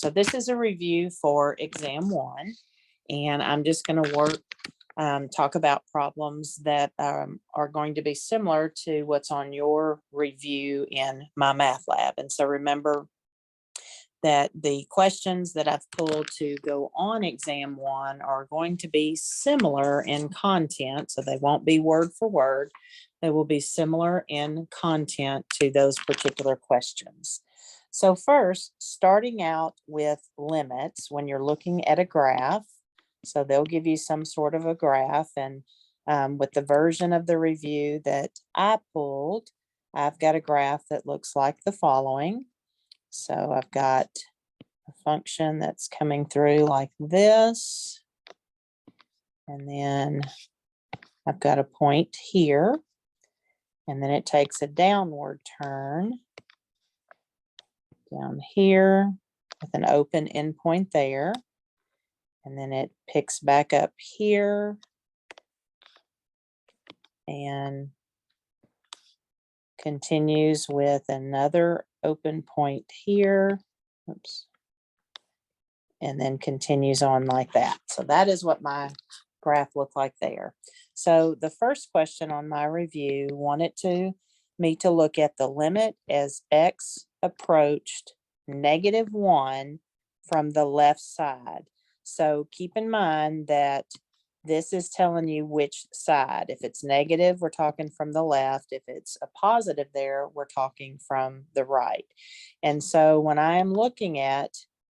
So this is a review for exam 1, and I'm just going to talk about problems that are going to be similar to what's on your review in my math lab. And so remember that the questions that I've pulled to go on exam 1 are going to be similar in content. So they won't be word for word. They will be similar in content to those particular questions. So first, starting out with limits, when you're looking at a graph, so they'll give you some sort of a graph, and with the version of the review that I pulled, I've got a graph that looks like the following. So I've got a function that's coming through like this, and then I've got a point here, and then it takes a downward turn down here with an open endpoint there, and then it picks back up here and continues with another open point here. Oops. And then continues on like that. So that is what my graph looked like there. So the first question on my review wanted me to look at the limit as x approached -1 from the left side. So keep in mind that this is telling you which side. If it's negative, we're talking from the left. If it's a positive there, we're talking from the right. And so when I am looking at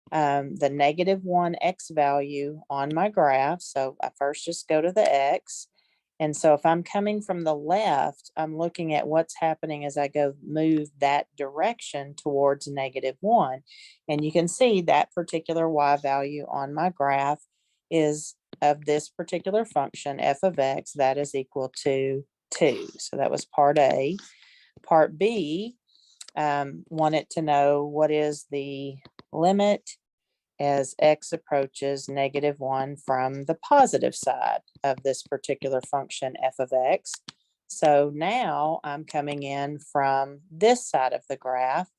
the -1 x value on my graph, so I first just go to the x. And so if I'm coming from the left, I'm looking at what's happening as I move that direction towards -1. And you can see that particular y value on my graph is of this particular function, f of x, that is equal to 2. So that was part A. Part B wanted to know what is the limit as x approaches -1 from the positive side of this particular function, f of x. So now I'm coming in from this side of the graph,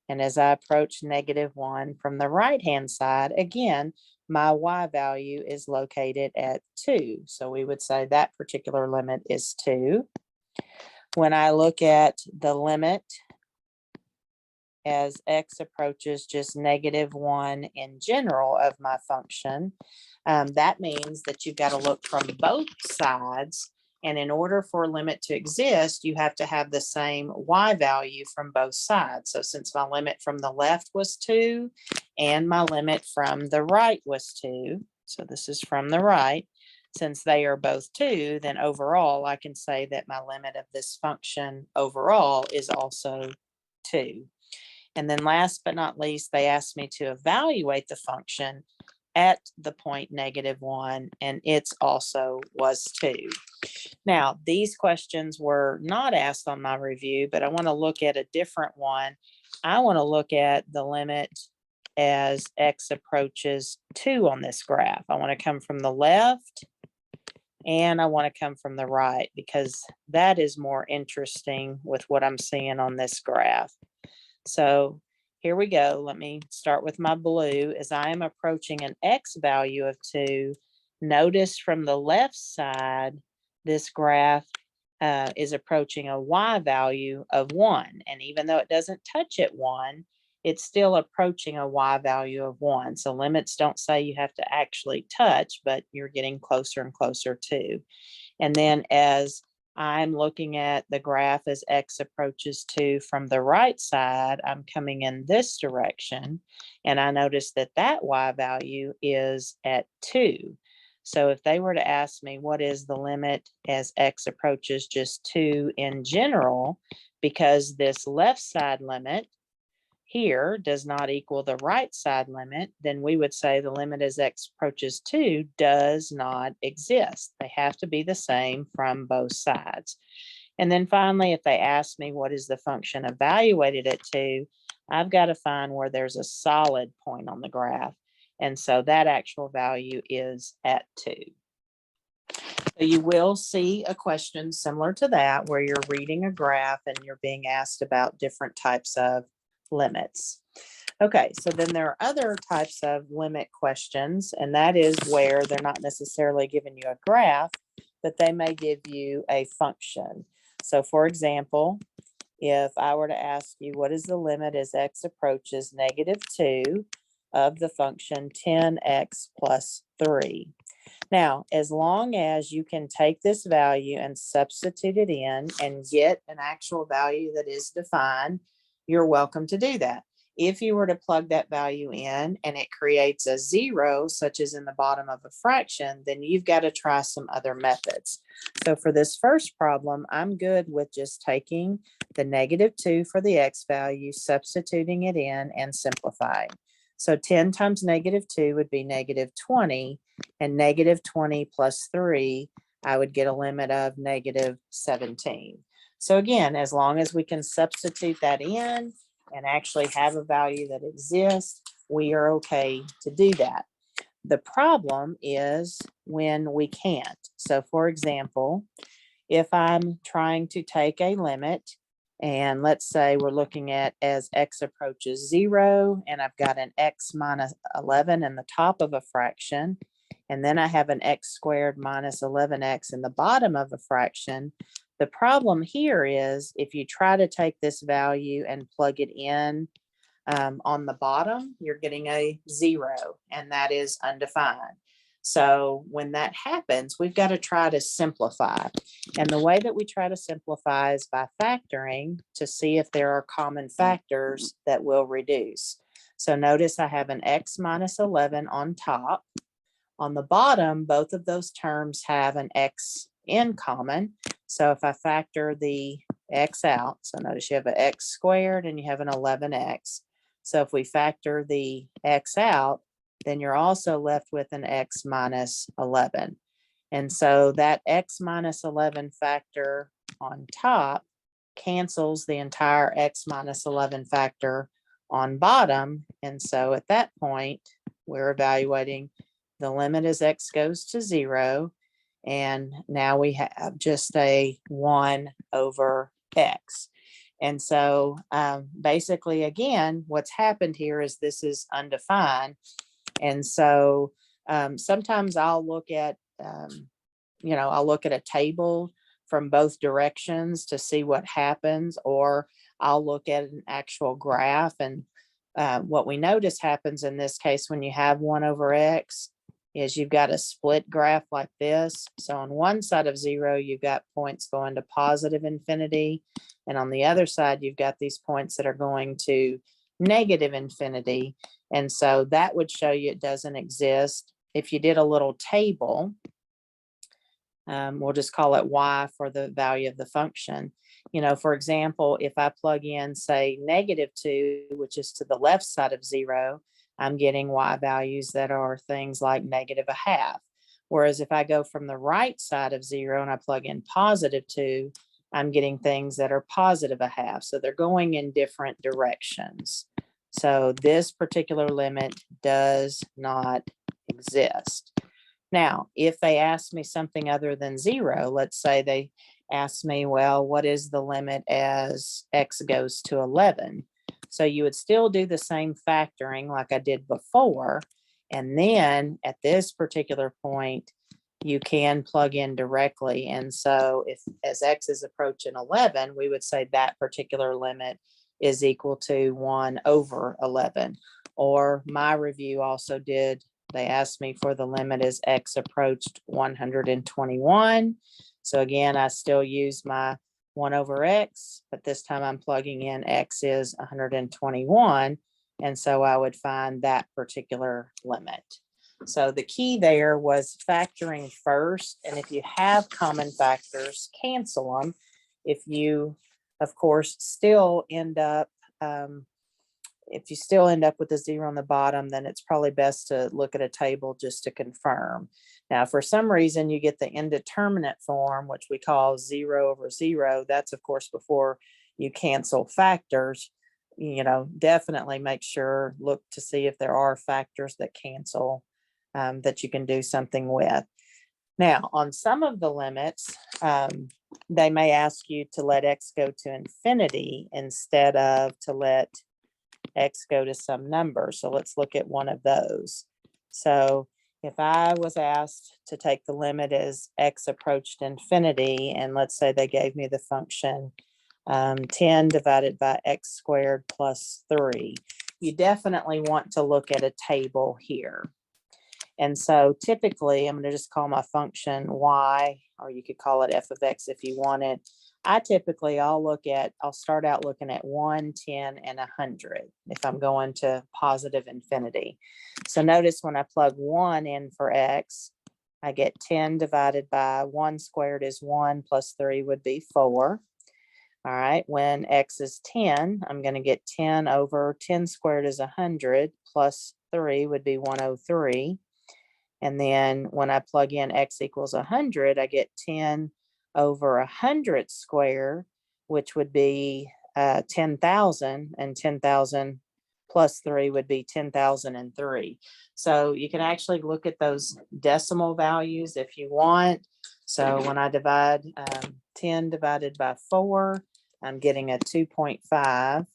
and as I approach -1 from the right-hand side, again, my y value is located at 2. So we would say that particular limit is 2. When I look at the limit as x approaches just -1 in general of my function, that means that you've got to look from both sides. And in order for a limit to exist, you have to have the same y value from both sides. So since my limit from the left was 2 and my limit from the right was 2, so this is from the right, since they are both 2, then overall I can say that my limit of this function overall is also 2. And then last but not least, they asked me to evaluate the function at the point -1, and it's also was 2. Now, these questions were not asked on my review, but I want to look at a different one. I want to look at the limit as x approaches 2 on this graph. I want to come from the left and I want to come from the right, because that is more interesting with what I'm seeing on this graph. So here we go. Let me start with my blue. As I am approaching an x value of 2, notice from the left side, this graph is approaching a y value of 1. And even though it doesn't touch at 1, it's still approaching a y value of 1. So limits don't say you have to actually touch, but you're getting closer and closer to. And then as I'm looking at the graph as x approaches 2 from the right side, I'm coming in this direction, and I notice that that y value is at 2. So if they were to ask me what is the limit as x approaches just 2 in general, because this left side limit here does not equal the right side limit, then we would say the limit as x approaches 2 does not exist. They have to be the same from both sides. And then finally, if they ask me what is the function evaluated at 2, I've got to find where there's a solid point on the graph. And so that actual value is at 2. So you will see a question similar to that, where you're reading a graph and you're being asked about different types of limits. Okay, so then there are other types of limit questions, and that is where they're not necessarily giving you a graph, but they may give you a function. So for example, if I were to ask you, what is the limit as x approaches -2 of the function 10x plus 3? Now, as long as you can take this value and substitute it in and get an actual value that is defined, you're welcome to do that. If you were to plug that value in and it creates a 0, such as in the bottom of a fraction, then you've got to try some other methods. So for this first problem, I'm good with just taking the -2 for the x value, substituting it in and simplifying. So 10 times -2 would be -20, and -20 plus 3, I would get a limit of -17. So again, as long as we can substitute that in and actually have a value that exists, we are okay to do that. The problem is when we can't. So for example, if I'm trying to take a limit, and let's say we're looking at as x approaches 0, and I've got an x minus 11 in the top of a fraction, and then I have an x squared minus 11x in the bottom of a fraction. The problem here is if you try to take this value and plug it in on the bottom, you're getting a 0, and that is undefined. So when that happens, we've got to try to simplify. And the way that we try to simplify is by factoring to see if there are common factors that will reduce. So notice I have an x minus 11 on top. On the bottom, both of those terms have an x in common. So if I factor the x out, so notice you have an x squared and you have an 11x. So if we factor the x out, then you're also left with an x minus 11. And so that x minus 11 factor on top cancels the entire x minus 11 factor on bottom. And so at that point, we're evaluating the limit as x goes to 0. And now we have just a 1 over x. And so basically, again, what's happened here is this is undefined. And so sometimes I'll look at, I'll look at a table from both directions to see what happens, or I'll look at an actual graph. And what we notice happens in this case when you have 1 over x is you've got a split graph like this. So on one side of 0, you've got points going to positive infinity. And on the other side, you've got these points that are going to negative infinity. And so that would show you it doesn't exist. If you did a little table, we'll just call it y for the value of the function. For example, if I plug in, say, -2, which is to the left side of 0, I'm getting y values that are things like -1/2. Whereas if I go from the right side of 0 and I plug in +2, I'm getting things that are +1/2. So they're going in different directions. So this particular limit does not exist. Now, if they ask me something other than 0, let's say they ask me, well, what is the limit as x goes to 11? So you would still do the same factoring like I did before. And then at this particular point, you can plug in directly. And so if as x is approaching 11, we would say that particular limit is equal to 1 over 11. Or my review also did, they asked me for the limit as x approached 121. So again, I still use my 1 over x, but this time I'm plugging in x is 121. And so I would find that particular limit. So the key there was factoring first. And if you have common factors, cancel them. If you, of course, still end up, with a 0 on the bottom, then it's probably best to look at a table just to confirm. Now, if for some reason you get the indeterminate form, which we call 0 over 0, that's of course before you cancel factors. Definitely make sure, look to see if there are factors that cancel that you can do something with. Now, on some of the limits, they may ask you to let x go to infinity instead of to let x go to some number. So let's look at one of those. So if I was asked to take the limit as x approached infinity, and let's say they gave me the function 10 divided by x squared plus 3, you definitely want to look at a table here. And so typically, I'm going to just call my function y, or you could call it f of x if you want it. I'll start out looking at 1, 10, and 100 if I'm going to positive infinity. So notice when I plug 1 in for x, I get 10 divided by 1 squared is 1 plus 3 would be 4. All right, when x is 10, I'm going to get 10 over 10 squared is 100 plus 3 would be 103. And then when I plug in x equals 100, I get 10 over 100 squared, which would be 10,000, and 10,000 plus 3 would be 10,003. So you can actually look at those decimal values if you want. So when I divide 10 divided by 4, I'm getting a 2.5.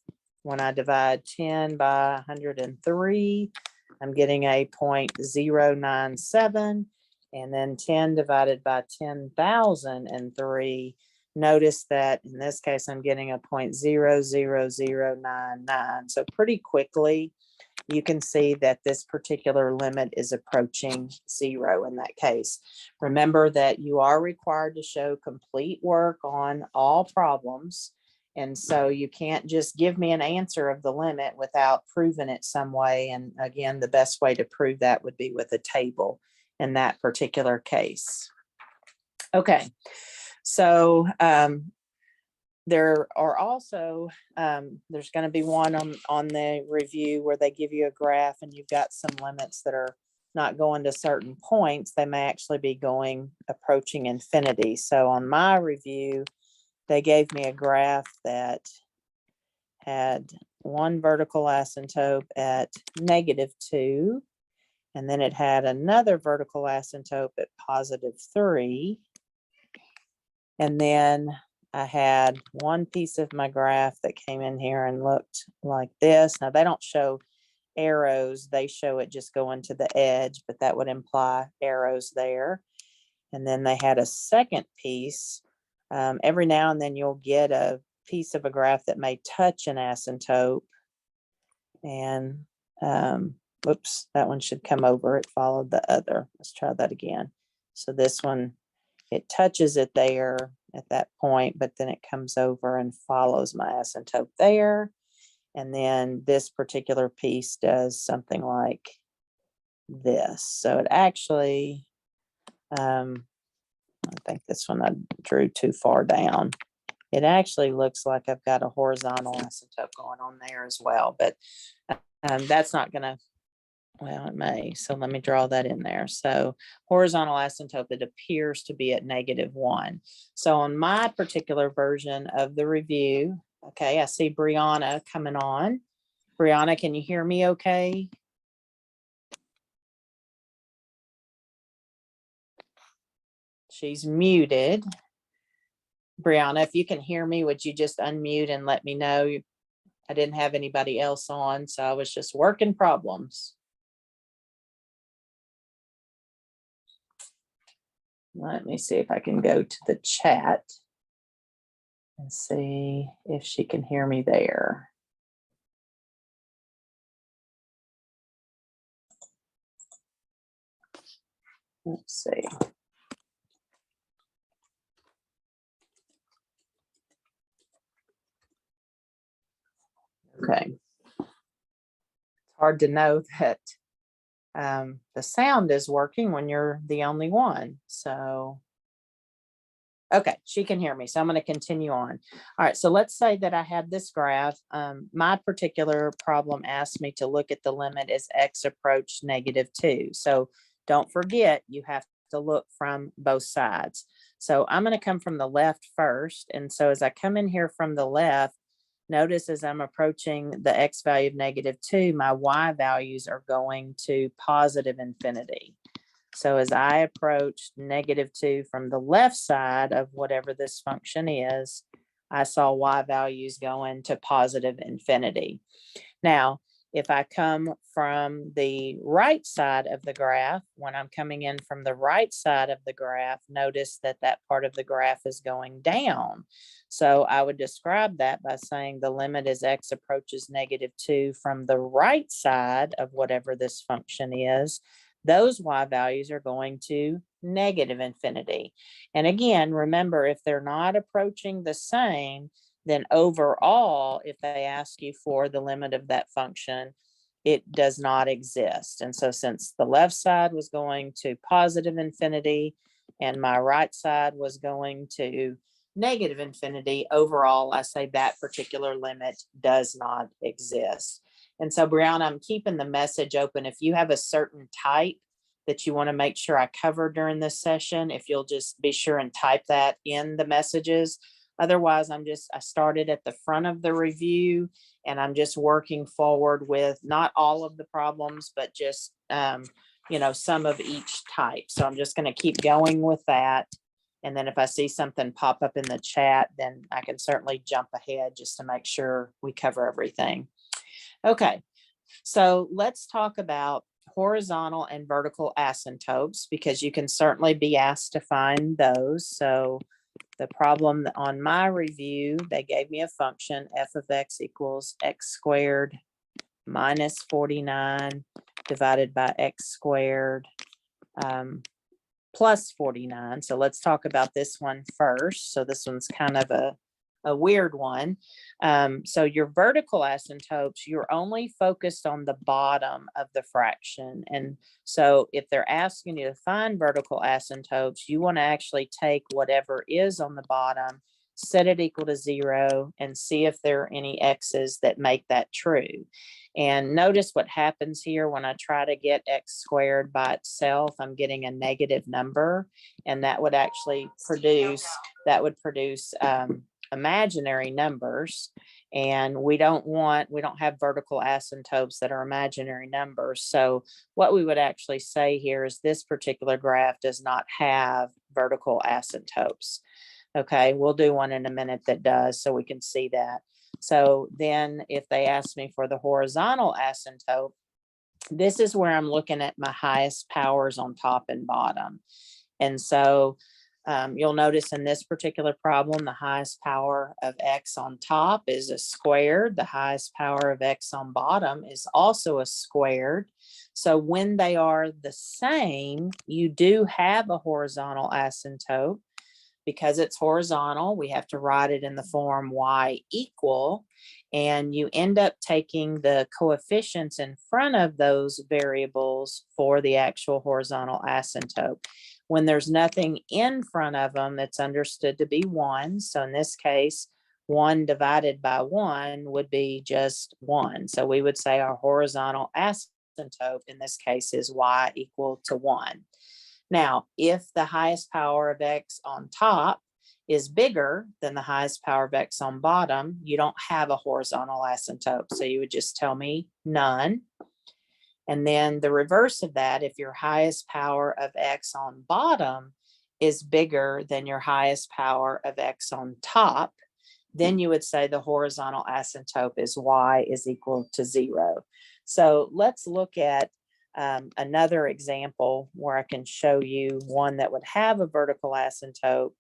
When I divide 10 by 103, I'm getting a 0.097. And then 10 divided by 10,003, notice that in this case, I'm getting a 0.00099. So pretty quickly, you can see that this particular limit is approaching 0 in that case. Remember that you are required to show complete work on all problems. And so you can't just give me an answer of the limit without proving it some way. And again, the best way to prove that would be with a table in that particular case. Okay, so there are also, there's going to be one on the review where they give you a graph and you've got some limits that are not going to certain points. They may actually be approaching infinity. So on my review, they gave me a graph that had one vertical asymptote at -2, and then it had another vertical asymptote at +3. And then I had one piece of my graph that came in here and looked like this. Now they don't show arrows, they show it just going to the edge, but that would imply arrows there. And then they had a second piece. Every now and then you'll get a piece of a graph that may touch an asymptote. And whoops, that one should come over. It followed the other. Let's try that again. So this one, it touches it there at that point, but then it comes over and follows my asymptote there. And then this particular piece does something like this. So it actually, I think this one I drew too far down. It actually looks like I've got a horizontal asymptote going on there as well, but that's not going to, well, it may. So let me draw that in there. So horizontal asymptote that appears to be at -1. So on my particular version of the review, okay, I see Brianna coming on. Brianna, can you hear me okay? She's muted. Brianna, if you can hear me, would you just unmute and let me know? I didn't have anybody else on, so I was just working problems. Let me see if I can go to the chat and see if she can hear me there. Let's see. Okay. It's hard to know that the sound is working when you're the only one. So, okay, she can hear me. So I'm going to continue on. All right. So let's say that I had this graph. My particular problem asked me to look at the limit as x approached -2. So don't forget, you have to look from both sides. So I'm going to come from the left first. And so as I come in here from the left, notice as I'm approaching the x value of -2, my y values are going to positive infinity. So as I approached -2 from the left side of whatever this function is, I saw y values going to positive infinity. Now, if I come from the right side of the graph, when I'm coming in from the right side of the graph, notice that that part of the graph is going down. So I would describe that by saying the limit as x approaches -2 from the right side of whatever this function is, those y values are going to -infinity. And again, remember, if they're not approaching the same, then overall, if they ask you for the limit of that function, it does not exist. And so since the left side was going to positive infinity and my right side was going to -infinity, overall, I say that particular limit does not exist. And so, Brianna, I'm keeping the message open. If you have a certain type that you want to make sure I cover during this session, if you'll just be sure and type that in the messages. Otherwise, I started at the front of the review and I'm just working forward with not all of the problems, but just, some of each type. So I'm just going to keep going with that. And then if I see something pop up in the chat, then I can certainly jump ahead just to make sure we cover everything. Okay, so let's talk about horizontal and vertical asymptotes, because you can certainly be asked to find those. So the problem on my review, they gave me a function f of x equals x squared minus 49 divided by x squared plus 49. So let's talk about this one first. So this one's kind of a weird one. So your vertical asymptotes, you're only focused on the bottom of the fraction. And so if they're asking you to find vertical asymptotes, you want to actually take whatever is on the bottom, set it equal to 0, and see if there are any x's that make that true. And notice what happens here when I try to get x squared by itself, I'm getting a negative number, and that would actually produce, imaginary numbers, and we don't have vertical asymptotes that are imaginary numbers. So what we would actually say here is this particular graph does not have vertical asymptotes. Okay, we'll do one in a minute that does, so we can see that. So then if they ask me for the horizontal asymptote, this is where I'm looking at my highest powers on top and bottom. And so you'll notice in this particular problem, the highest power of x on top is a squared. The highest power of x on bottom is also a squared. So when they are the same, you do have a horizontal asymptote. Because it's horizontal, we have to write it in the form y equal, and you end up taking the coefficients in front of those variables for the actual horizontal asymptote. When there's nothing in front of them, that's understood to be 1. So in this case, 1 divided by 1 would be just 1. So we would say our horizontal asymptote in this case is y equal to 1. Now, if the highest power of x on top is bigger than the highest power of x on bottom, you don't have a horizontal asymptote. So you would just tell me none. And then the reverse of that, if your highest power of x on bottom is bigger than your highest power of x on top, then you would say the horizontal asymptote is y is equal to 0. So let's look at another example where I can show you one that would have a vertical asymptote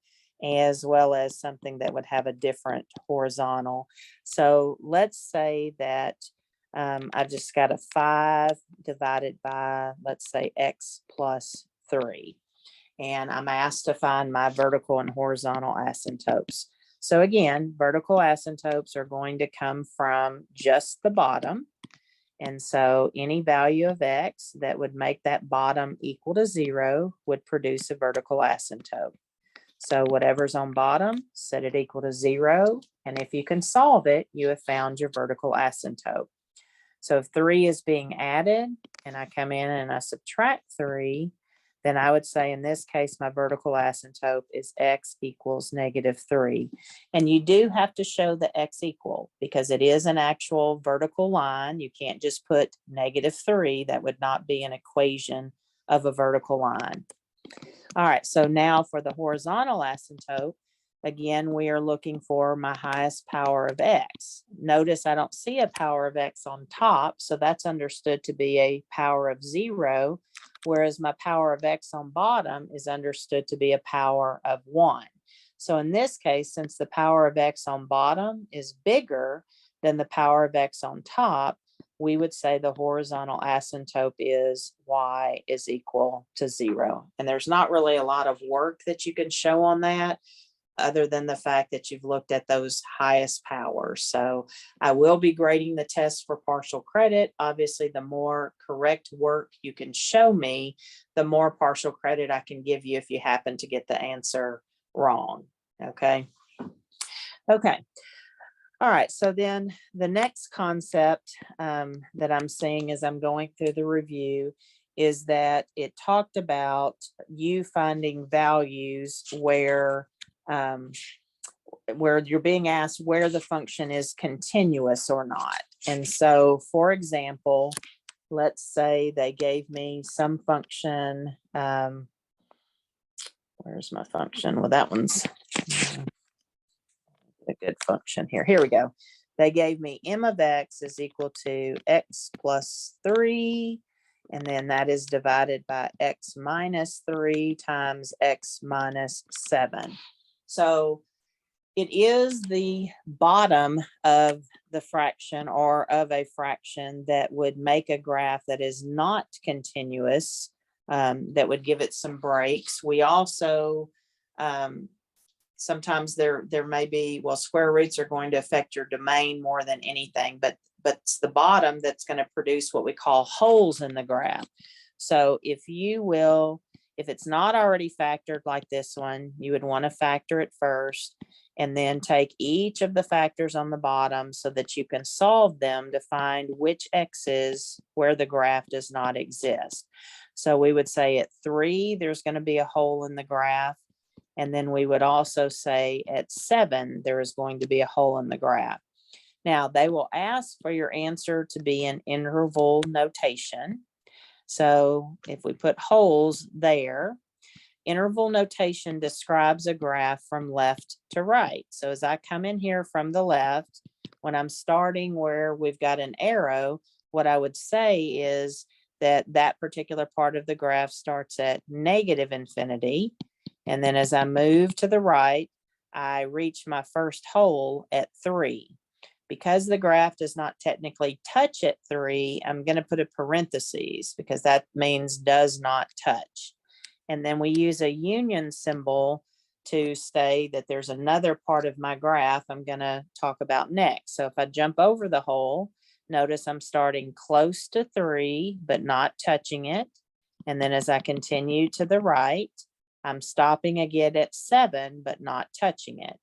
as well as something that would have a different horizontal. So let's say that I've just got a 5 divided by, let's say, x plus 3. And I'm asked to find my vertical and horizontal asymptotes. So again, vertical asymptotes are going to come from just the bottom. And so any value of x that would make that bottom equal to 0 would produce a vertical asymptote. So whatever's on bottom, set it equal to 0. And if you can solve it, you have found your vertical asymptote. So if 3 is being added and I come in and I subtract 3, then I would say in this case, my vertical asymptote is x equals -3. And you do have to show the x equal because it is an actual vertical line. You can't just put -3. That would not be an equation of a vertical line. All right, so now for the horizontal asymptote, Again, we are looking for my highest power of x. Notice I don't see a power of x on top, so that's understood to be a power of 0, whereas my power of x on bottom is understood to be a power of 1. So in this case, since the power of x on bottom is bigger than the power of x on top, we would say the horizontal asymptote is y is equal to 0. And there's not really a lot of work that you can show on that, other than the fact that you've looked at those highest powers. So I will be grading the test for partial credit. Obviously, the more correct work you can show me, the more partial credit I can give you if you happen to get the answer wrong. Okay. Okay. All right. So then the next concept that I'm seeing as I'm going through the review is that it talked about you finding values where you're being asked where the function is continuous or not. And so, for example, let's say they gave me some function. Where's my function? Well, that one's a good function here. Here we go. They gave me m of x is equal to x plus 3. And then that is divided by x minus 3 times x minus 7. So it is the bottom of the fraction or of a fraction that would make a graph that is not continuous, that would give it some breaks. We also, sometimes there may be, well, square roots are going to affect your domain more than anything, but it's the bottom that's going to produce what we call holes in the graph. So if it's not already factored like this one, you would want to factor it first and then take each of the factors on the bottom so that you can solve them to find which x's where the graph does not exist. So we would say at 3, there's going to be a hole in the graph. And then we would also say at 7, there is going to be a hole in the graph. Now, they will ask for your answer to be in interval notation. So if we put holes there, interval notation describes a graph from left to right. So as I come in here from the left, when I'm starting where we've got an arrow, what I would say is that particular part of the graph starts at negative infinity. And then as I move to the right, I reach my first hole at 3. Because the graph does not technically touch at 3, I'm going to put a parentheses because that means does not touch. And then we use a union symbol to say that there's another part of my graph I'm going to talk about next. So if I jump over the hole, notice I'm starting close to 3, but not touching it. And then as I continue to the right, I'm stopping again at 7, but not touching it.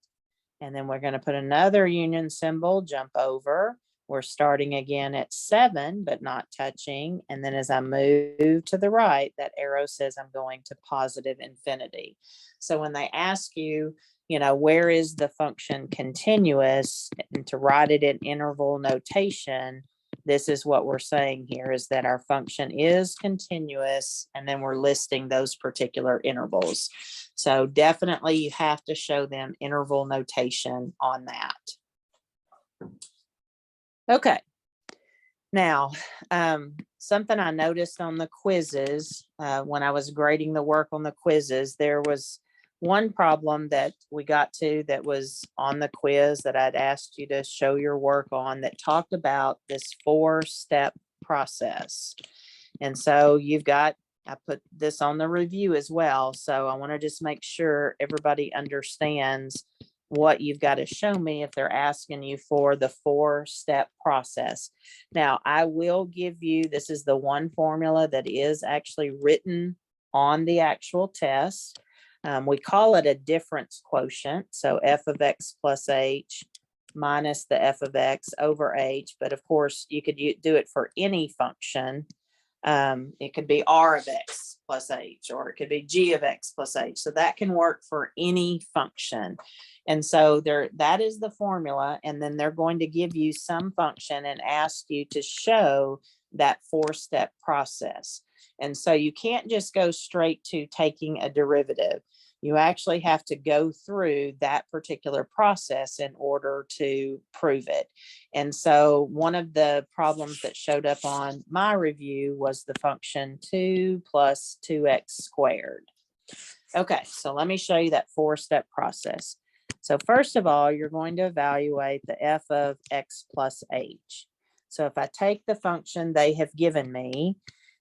And then we're going to put another union symbol, jump over. We're starting again at 7, but not touching. And then as I move to the right, that arrow says I'm going to positive infinity. So when they ask you, where is the function continuous, and to write it in interval notation, this is what we're saying here, is that our function is continuous, and then we're listing those particular intervals. So definitely you have to show them interval notation on that. Okay. Now, something I noticed on the quizzes, when I was grading the work on the quizzes, there was one problem that we got to that was on the quiz that I'd asked you to show your work on, that talked about this 4-step process. And so I put this on the review as well. So I want to just make sure everybody understands what you've got to show me if they're asking you for the 4-step process. Now, I will give you, this is the one formula that is actually written on the actual test. We call it a difference quotient. So f of x plus h minus the f of x over h. But of course, you could do it for any function. It could be r of x plus h, or it could be g of x plus h. So that can work for any function. And so that is the formula. And then they're going to give you some function and ask you to show that 4-step process. And so you can't just go straight to taking a derivative. You actually have to go through that particular process in order to prove it. And so one of the problems that showed up on my review was the function 2 plus 2x squared. Okay, so let me show you that 4-step process. So first of all, you're going to evaluate the f of x plus h. So if I take the function they have given me,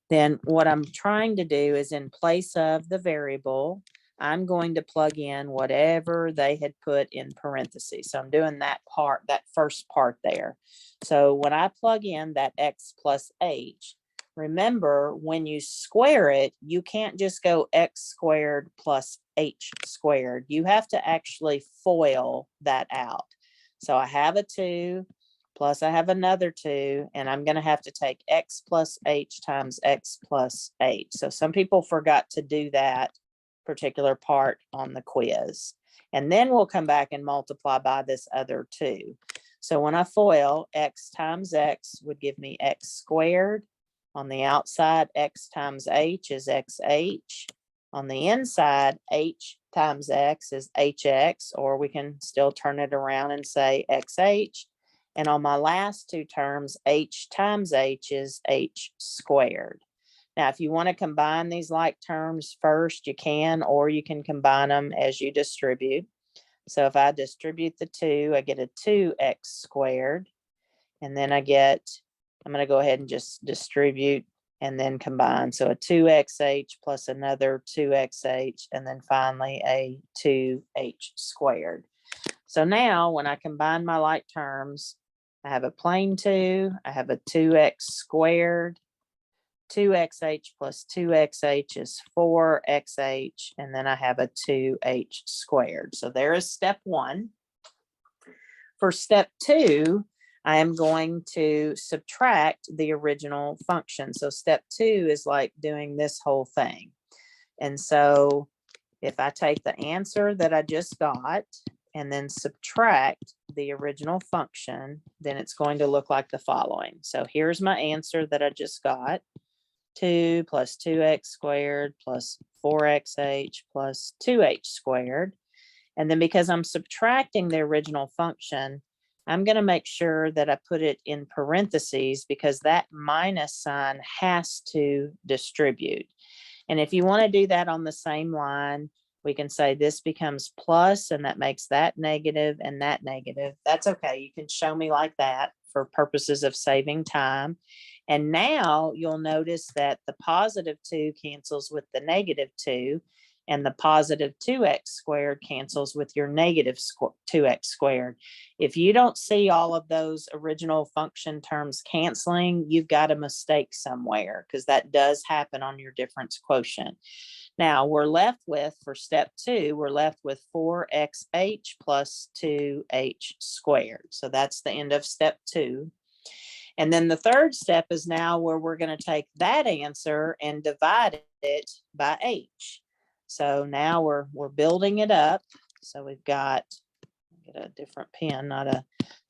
then what I'm trying to do is, in place of the variable, I'm going to plug in whatever they had put in parentheses. So I'm doing that part, that first part there. So when I plug in that x plus h, remember, when you square it, you can't just go x squared plus h squared. You have to actually FOIL that out. So I have a 2, plus I have another 2, and I'm going to have to take x plus h times x plus h. So some people forgot to do that particular part on the quiz. And then we'll come back and multiply by this other 2. So when I FOIL, x times x would give me x squared. On the outside, x times h is xh. On the inside, h times x is hx, or we can still turn it around and say xh. And on my last 2 terms, h times h is h squared. Now, if you want to combine these like terms first, you can, or you can combine them as you distribute. So if I distribute the 2, I get a 2x squared. And then I'm going to go ahead and just distribute and then combine. So a 2xh plus another 2xh, and then finally a 2h squared. So now when I combine my like terms, I have a plain 2, I have a 2x squared, 2xh plus 2xh is 4xh, and then I have a 2h squared. So there is step 1. For step 2, I am going to subtract the original function. So step 2 is like doing this whole thing. And so if I take the answer that I just got and then subtract the original function, then it's going to look like the following. So here's my answer that I just got. 2 plus 2x squared plus 4xh plus 2h squared. And then because I'm subtracting the original function, I'm going to make sure that I put it in parentheses, because that minus sign has to distribute. And if you want to do that on the same line, we can say this becomes plus, and that makes that negative and that negative. That's okay. You can show me like that for purposes of saving time. And now you'll notice that the positive 2 cancels with the negative 2, and the positive 2x squared cancels with your negative 2x squared. If you don't see all of those original function terms canceling, you've got a mistake somewhere, because that does happen on your difference quotient. Now we're left with, for step 2, we're left with 4xh plus 2h squared. So that's the end of step 2. And then the third step is now where we're going to take that answer and divide it by h. So now we're building it up. So we've got, get a different pen,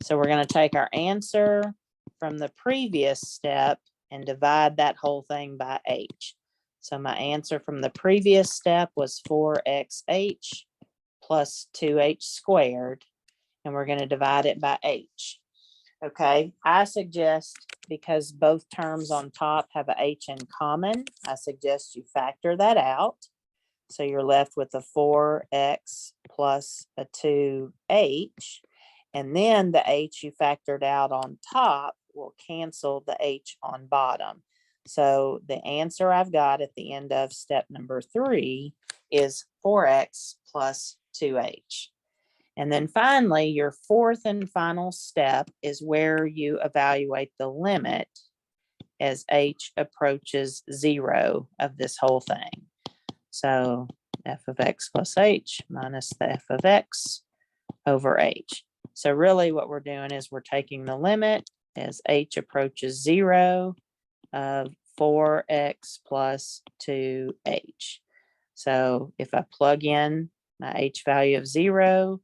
so we're going to take our answer from the previous step and divide that whole thing by h. So my answer from the previous step was 4xh plus 2h squared, and we're going to divide it by h. Okay, I suggest, because both terms on top have a h in common, I suggest you factor that out. So you're left with a 4x plus a 2h, and then the h you factored out on top will cancel the h on bottom. So the answer I've got at the end of step number 3 is 4x plus 2h. And then finally, your fourth and final step is where you evaluate the limit as h approaches 0 of this whole thing. So f of x plus h minus the f of x over h. So really what we're doing is we're taking the limit as h approaches 0 of 4x plus 2h. So if I plug in my h value of 0,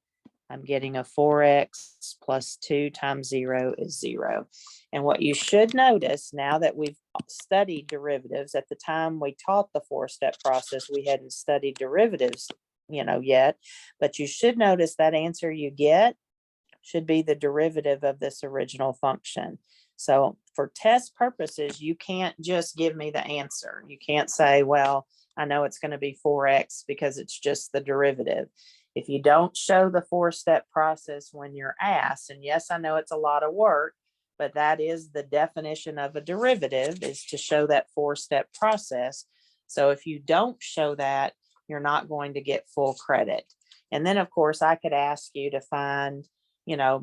I'm getting a 4x plus 2 times 0 is 0. And what you should notice, now that we've studied derivatives, at the time we taught the 4-step process, we hadn't studied derivatives yet, but you should notice that answer you get should be the derivative of this original function. So for test purposes, you can't just give me the answer. You can't say, well, I know it's going to be 4x because it's just the derivative. If you don't show the 4-step process when you're asked, and yes, I know it's a lot of work, but that is the definition of a derivative, is to show that 4-step process. So if you don't show that, you're not going to get full credit. And then of course I could ask you to find,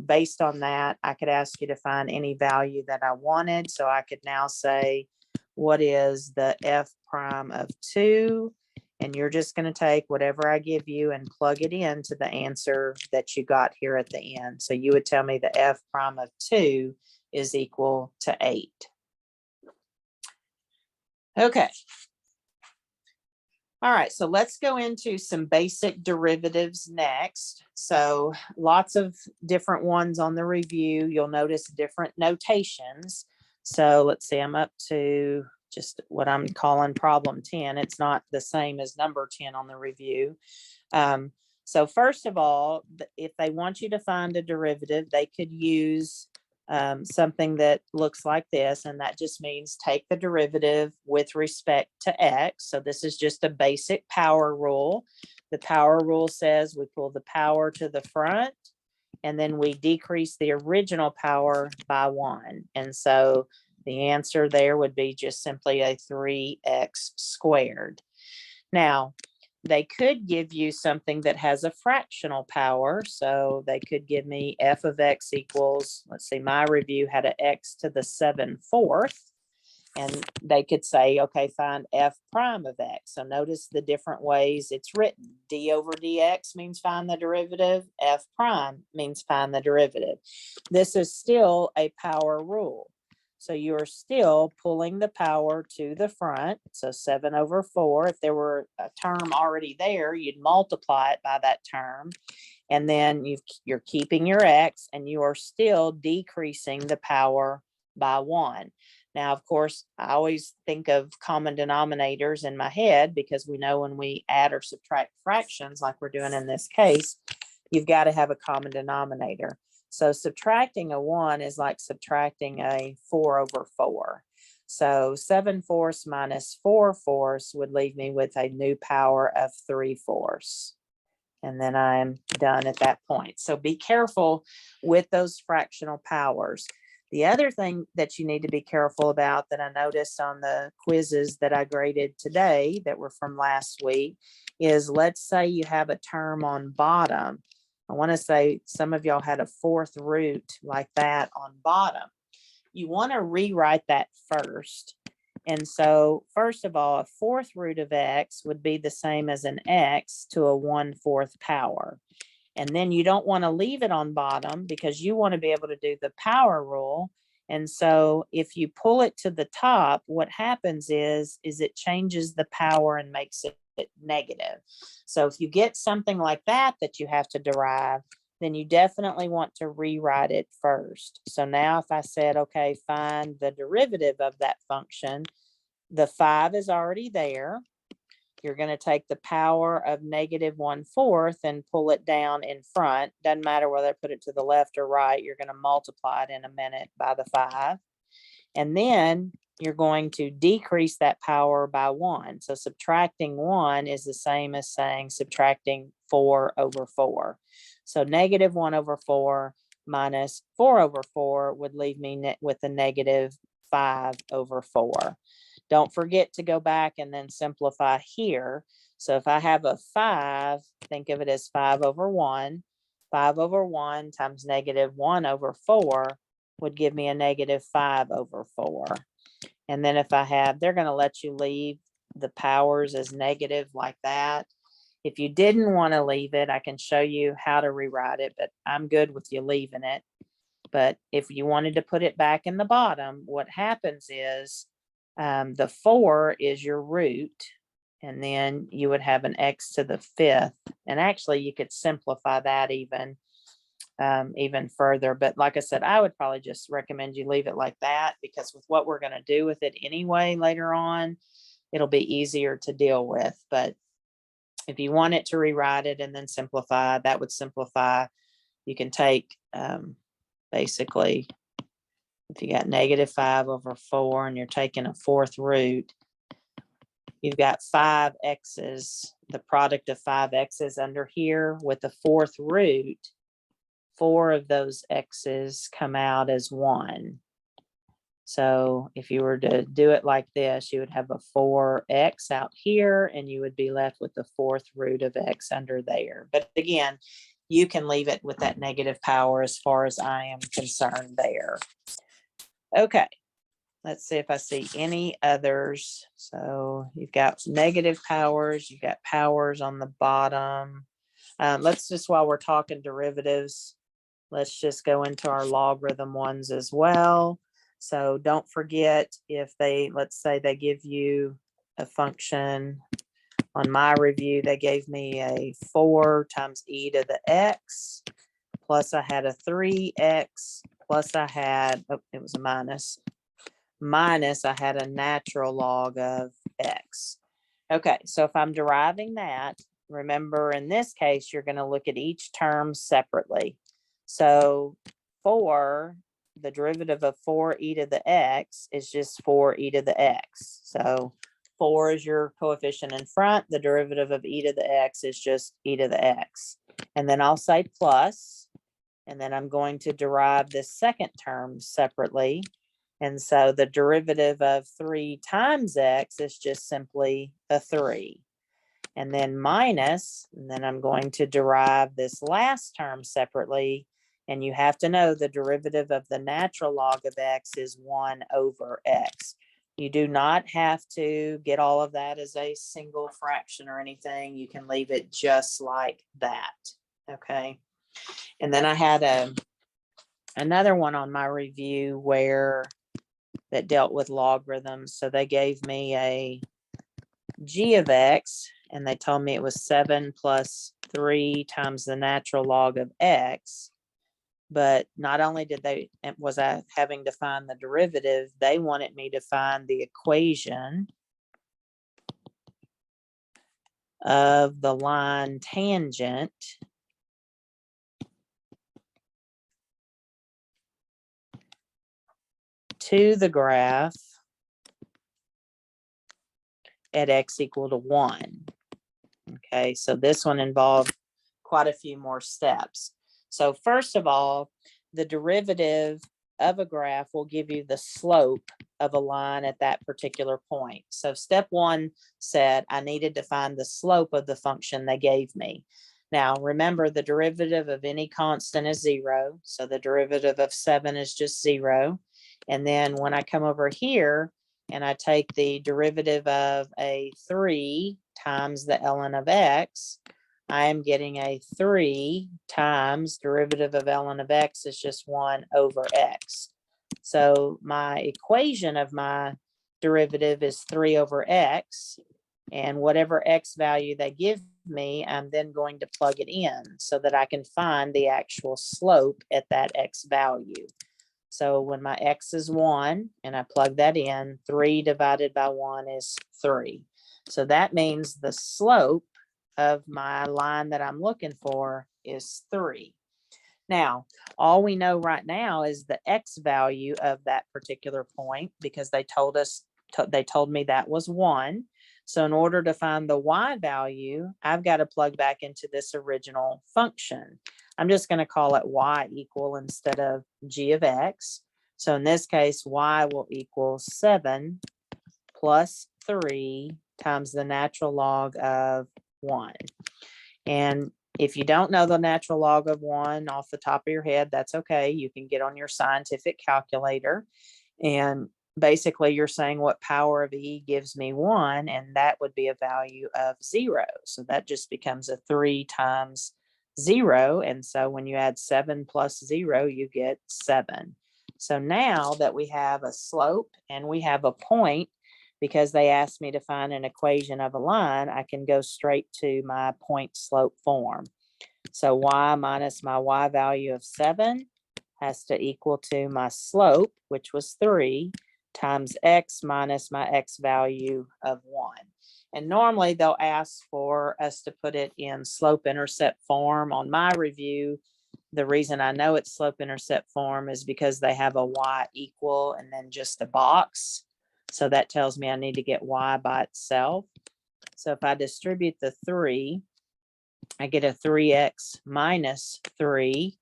based on that, I could ask you to find any value that I wanted. So I could now say, what is the f prime of 2? And you're just going to take whatever I give you and plug it into the answer that you got here at the end. So you would tell me the f prime of 2 is equal to 8. Okay. All right, so let's go into some basic derivatives next. So lots of different ones on the review. You'll notice different notations. So let's see, I'm up to just what I'm calling problem 10. It's not the same as number 10 on the review. So first of all, if they want you to find a derivative, they could use something that looks like this, and that just means take the derivative with respect to x. So this is just a basic power rule. The power rule says we pull the power to the front, and then we decrease the original power by 1. And so the answer there would be just simply a 3x squared. Now, they could give you something that has a fractional power. So they could give me f of x equals, let's see, my review had an x to the 7/4. And they could say, okay, find f prime of x. So notice the different ways it's written. D over dx means find the derivative. F prime means find the derivative. This is still a power rule. So you're still pulling the power to the front. So 7/4. If there were a term already there, you'd multiply it by that term. And then you're keeping your x, and you are still decreasing the power by 1. Now, of course, I always think of common denominators in my head, because we know when we add or subtract fractions, like we're doing in this case, you've got to have a common denominator. So subtracting a 1 is like subtracting a 4/4. So 7/4 minus 4/4 would leave me with a new power of 3/4. And then I'm done at that point. So be careful with those fractional powers. The other thing that you need to be careful about that I noticed on the quizzes that I graded today that were from last week is, let's say you have a term on bottom. I want to say some of y'all had a 4th root like that on bottom. You want to rewrite that first. And so first of all, a 4th root of x would be the same as an x to a 1/4 power. And then you don't want to leave it on bottom, because you want to be able to do the power rule. And so if you pull it to the top, what happens is it changes the power and makes it negative. So if you get something like that you have to derive, then you definitely want to rewrite it first. So now if I said, okay, find the derivative of that function, the 5 is already there. You're going to take the power of -1/4 and pull it down in front. Doesn't matter whether I put it to the left or right. You're going to multiply it in a minute by the 5. And then you're going to decrease that power by 1. So subtracting 1 is the same as saying subtracting 4/4. So -1/4 minus 4/4 would leave me with a -5/4. Don't forget to go back and then simplify here. So if I have a 5, think of it as 5/1. 5/1 times -1/4 would give me a -5/4. And then if I have, they're going to let you leave the powers as negative like that. If you didn't want to leave it, I can show you how to rewrite it, but I'm good with you leaving it. But if you wanted to put it back in the bottom, what happens is the 4 is your root, and then you would have an x to the 5th. And actually you could simplify that even further. But like I said, I would probably just recommend you leave it like that, because with what we're going to do with it anyway later on, it'll be easier to deal with. But If you want it to rewrite it and then simplify, that would simplify. You can take basically, if you got -5/4 and you're taking a fourth root, you've got 5 x's, the product of 5 x's under here with the fourth root. 4 of those x's come out as 1. So if you were to do it like this, you would have a 4x out here, and you would be left with the fourth root of x under there. But again, you can leave it with that negative power as far as I am concerned there. Okay, let's see if I see any others. So you've got negative powers, you've got powers on the bottom. Let's just, while we're talking derivatives, let's just go into our logarithm ones as well. So don't forget, if they, let's say they give you a function. On my review, they gave me a 4 times e to the x, plus I had a 3x, plus I had, oh, it was a minus I had a natural log of x. Okay, so if I'm deriving that, remember in this case, you're going to look at each term separately. So 4, the derivative of 4e to the x is just 4e to the x. So 4 is your coefficient in front. The derivative of e to the x is just e to the x. And then I'll say plus, and then I'm going to derive this second term separately. And so the derivative of 3 times x is just simply a 3. And then minus, and then I'm going to derive this last term separately. And you have to know the derivative of the natural log of x is 1 over x. You do not have to get all of that as a single fraction or anything. You can leave it just like that. Okay. And then I had another one on my review where that dealt with logarithms. So they gave me a g of x, and they told me it was 7 plus 3 times the natural log of x. But not only was I having to find the derivative, they wanted me to find the equation of the line tangent to the graph at x equal to 1. Okay, so this one involved quite a few more steps. So first of all, the derivative of a graph will give you the slope of a line at that particular point. So step 1 said I needed to find the slope of the function they gave me. Now remember, the derivative of any constant is 0. So the derivative of 7 is just 0. And then when I come over here and I take the derivative of a 3 times the ln of x, I am getting a 3 times derivative of ln of x is just 1 over x. So my equation of my derivative is 3 over x, and whatever x value they give me, I'm then going to plug it in so that I can find the actual slope at that x value. So when my x is 1 and I plug that in, 3 divided by 1 is 3. So that means the slope of my line that I'm looking for is 3. Now, all we know right now is the x value of that particular point, because they told me that was 1. So in order to find the y value, I've got to plug back into this original function. I'm just going to call it y equal instead of g of x. So in this case, y will equal 7 plus 3 times the natural log of 1. And if you don't know the natural log of 1 off the top of your head, that's okay. You can get on your scientific calculator, and basically you're saying what power of e gives me 1, and that would be a value of 0. So that just becomes a 3 times 0. And so when you add 7 plus 0, you get 7. So now that we have a slope and we have a point, because they asked me to find an equation of a line, I can go straight to my point slope form. So y minus my y value of 7 has to equal to my slope, which was 3, times x minus my x value of 1. And normally they'll ask for us to put it in slope-intercept form. On my review, the reason I know it's slope-intercept form is because they have a y equal and then just a box. So that tells me I need to get y by itself. So if I distribute the 3, I get a 3x minus 3.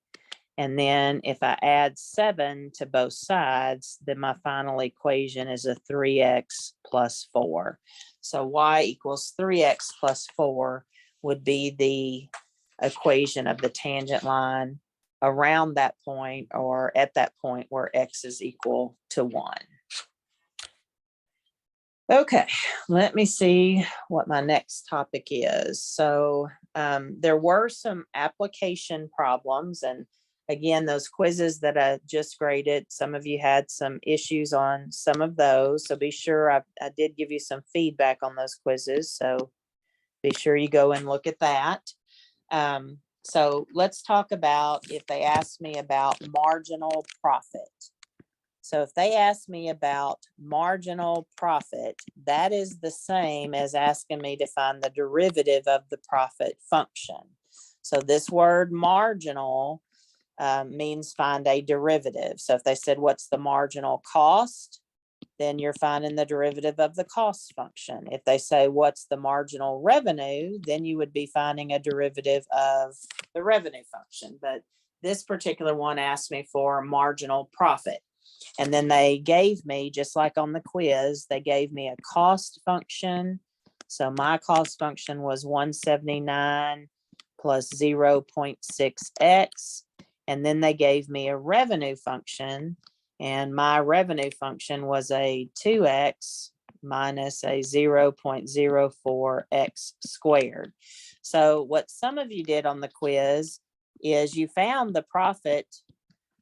And then if I add 7 to both sides, then my final equation is a 3x plus 4. So y equals 3x plus 4 would be the equation of the tangent line around that point, or at that point where x is equal to 1. Okay, let me see what my next topic is. So there were some application problems, and again, those quizzes that I just graded, some of you had some issues on some of those. So be sure I did give you some feedback on those quizzes. So be sure you go and look at that. So let's talk about if they ask me about marginal profit. So if they ask me about marginal profit, that is the same as asking me to find the derivative of the profit function. So this word marginal means find a derivative. So if they said, what's the marginal cost? Then you're finding the derivative of the cost function. If they say, what's the marginal revenue? Then you would be finding a derivative of the revenue function. But this particular one asked me for marginal profit. And then they gave me, just like on the quiz, they gave me a cost function. So my cost function was 179 plus 0.6x. And then they gave me a revenue function, and my revenue function was a 2x minus a 0.04x squared. So what some of you did on the quiz is you found the profit,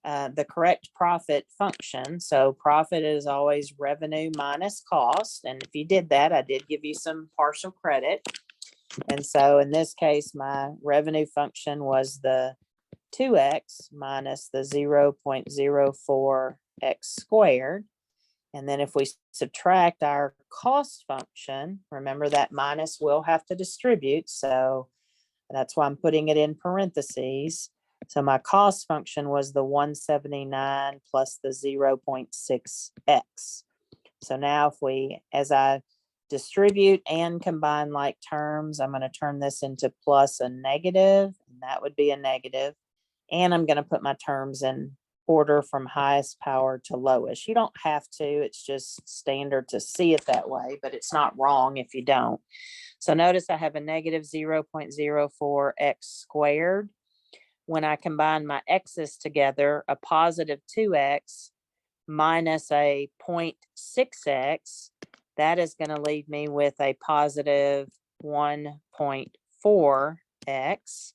the correct profit function. So profit is always revenue minus cost. And if you did that, I did give you some partial credit. And so in this case, my revenue function was the 2x minus the 0.04x squared. And then if we subtract our cost function, remember that minus will have to distribute. So that's why I'm putting it in parentheses. So my cost function was the 179 plus the 0.6x. So now if we, as I distribute and combine like terms, I'm going to turn this into plus a negative, and that would be a negative. And I'm going to put my terms in order from highest power to lowest. You don't have to, it's just standard to see it that way, but it's not wrong if you don't. So notice I have a negative 0.04x squared. When I combine my x's together, a positive 2x minus a 0.6x, that is going to leave me with a positive 1.4x.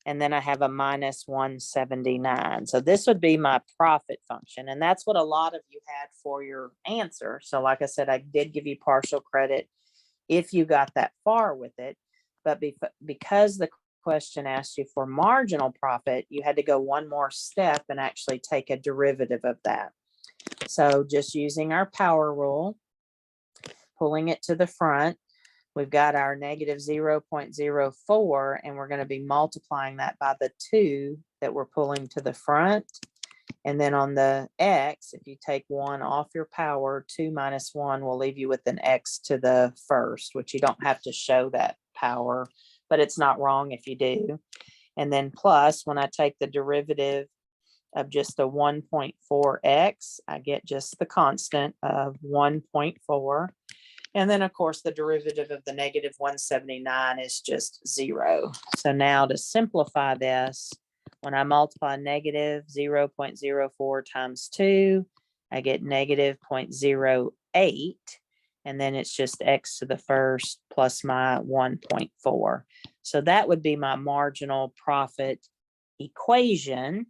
And then I have a minus 179. So this would be my profit function. And that's what a lot of you had for your answer. So like I said, I did give you partial credit if you got that far with it. But because the question asked you for marginal profit, you had to go one more step and actually take a derivative of that. So just using our power rule, pulling it to the front, we've got our negative 0.04, and we're going to be multiplying that by the 2 that we're pulling to the front. And then on the x, if you take 1 off your power, 2 minus 1 will leave you with an x to the first, which you don't have to show that power, but it's not wrong if you do. And then plus, when I take the derivative of just a 1.4x, I get just the constant of 1.4. And then, of course, the derivative of the negative 179 is just 0. So now to simplify this, when I multiply negative 0.04 times 2, I get negative 0.08. And then it's just x to the first plus my 1.4. So that would be my marginal profit equation.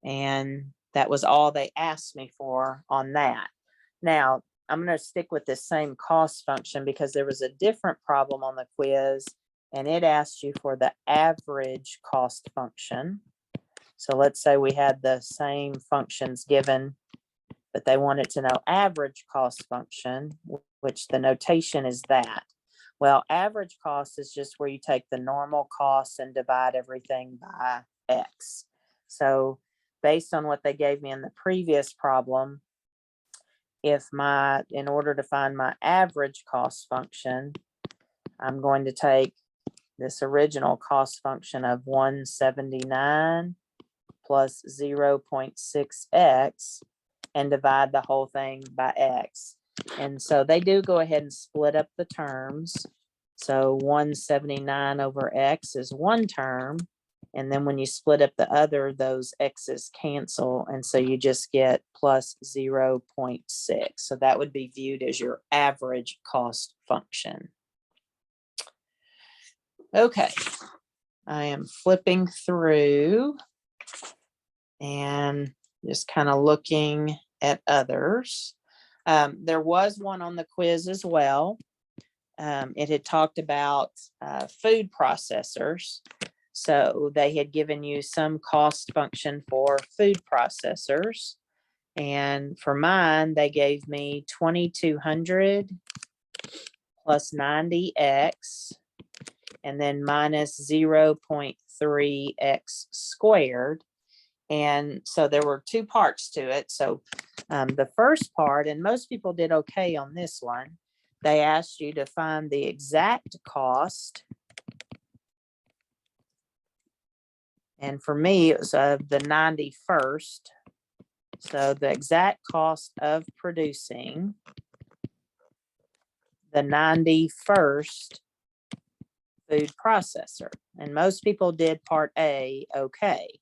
And that was all they asked me for on that. Now, I'm going to stick with this same cost function because there was a different problem on the quiz, and it asked you for the average cost function. So let's say we had the same functions given, but they wanted to know average cost function. which the notation is that. Well, average cost is just where you take the normal costs and divide everything by X. So based on what they gave me in the previous problem, in order to find my average cost function, I'm going to take this original cost function of 179 plus 0.6x and divide the whole thing by X. And so they do go ahead and split up the terms. So 179 over X is one term. And then when you split up the other, those X's cancel. And so you just get plus 0.6. So that would be viewed as your average cost function. Okay, I am flipping through and just kind of looking at others. There was one on the quiz as well. It had talked about food processors. So they had given you some cost function for food processors. And for mine, they gave me 2,200 plus 90x and then minus 0.3x squared. And so there were two parts to it. So the first part, and most people did okay on this one, they asked you to find the exact cost. And for me, it was of the 91st. So the exact cost of producing the 91st food processor. And most people did part A okay.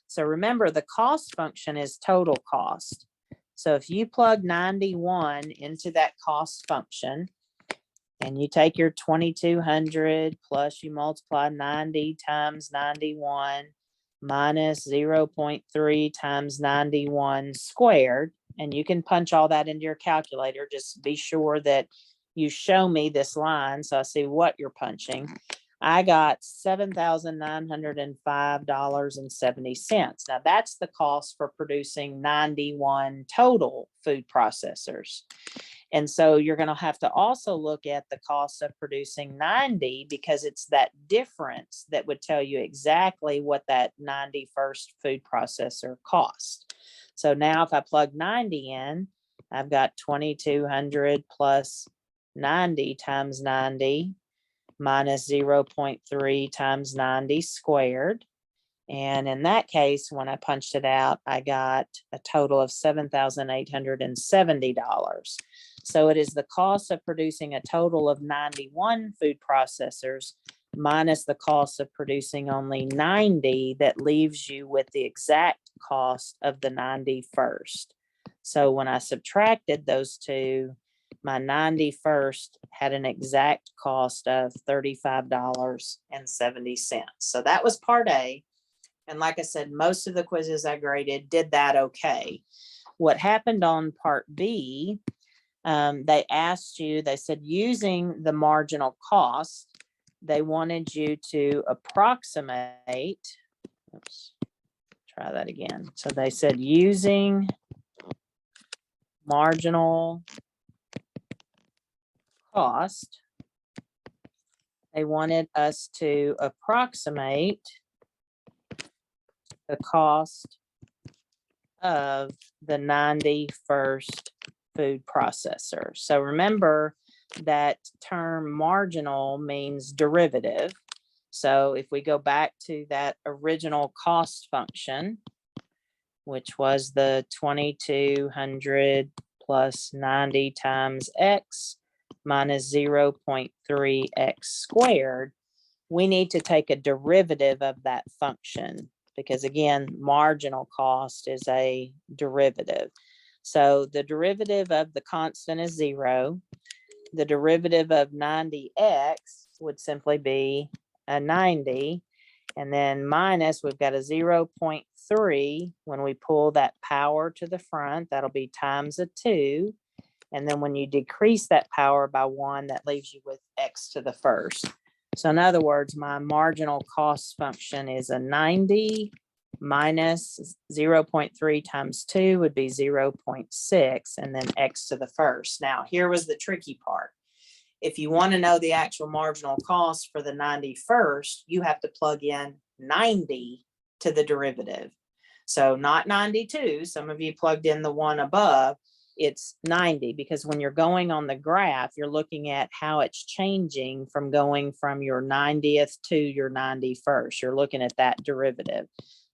So remember, the cost function is total cost. So if you plug 91 into that cost function, and you take your 2,200 plus you multiply 90 times 91 minus 0.3 times 91 squared, and you can punch all that into your calculator. Just be sure that you show me this line so I see what you're punching. I got $7,905.70. Now that's the cost for producing 91 total food processors. And so you're going to have to also look at the cost of producing 90 because it's that difference that would tell you exactly what that 91st food processor cost. So now if I plug 90 in, I've got 2,200 plus 90 times 90 minus 0.3 times 90 squared. And in that case, when I punched it out, I got a total of $7,870. So it is the cost of producing a total of 91 food processors minus the cost of producing only 90 that leaves you with the exact cost of the 91st. So when I subtracted those two, my 91st had an exact cost of $35.70. So that was part A. And like I said, most of the quizzes I graded did that okay. What happened on part B, they asked you, they said using the marginal cost, they wanted you to approximate, oops, try that again. So they said using marginal cost, they wanted us to approximate the cost of the 91st food processor. So remember that term marginal means derivative. So if we go back to that original cost function, which was the 2,200 plus 90 times x minus 0.3x squared, we need to take a derivative of that function because again, marginal cost is a derivative. So the derivative of the constant is 0. The derivative of 90x would simply be a 90. And then minus, we've got a 0.3. When we pull that power to the front, that'll be times a 2. And then when you decrease that power by 1, that leaves you with x to the first. So in other words, my marginal cost function is a 90 minus 0.3 times 2 would be 0.6, and then x to the first. Now, here was the tricky part. If you want to know the actual marginal cost for the 91st, you have to plug in 90 to the derivative. So not 92. Some of you plugged in the one above. It's 90, because when you're going on the graph, you're looking at how it's changing from going from your 90th to your 91st. You're looking at that derivative.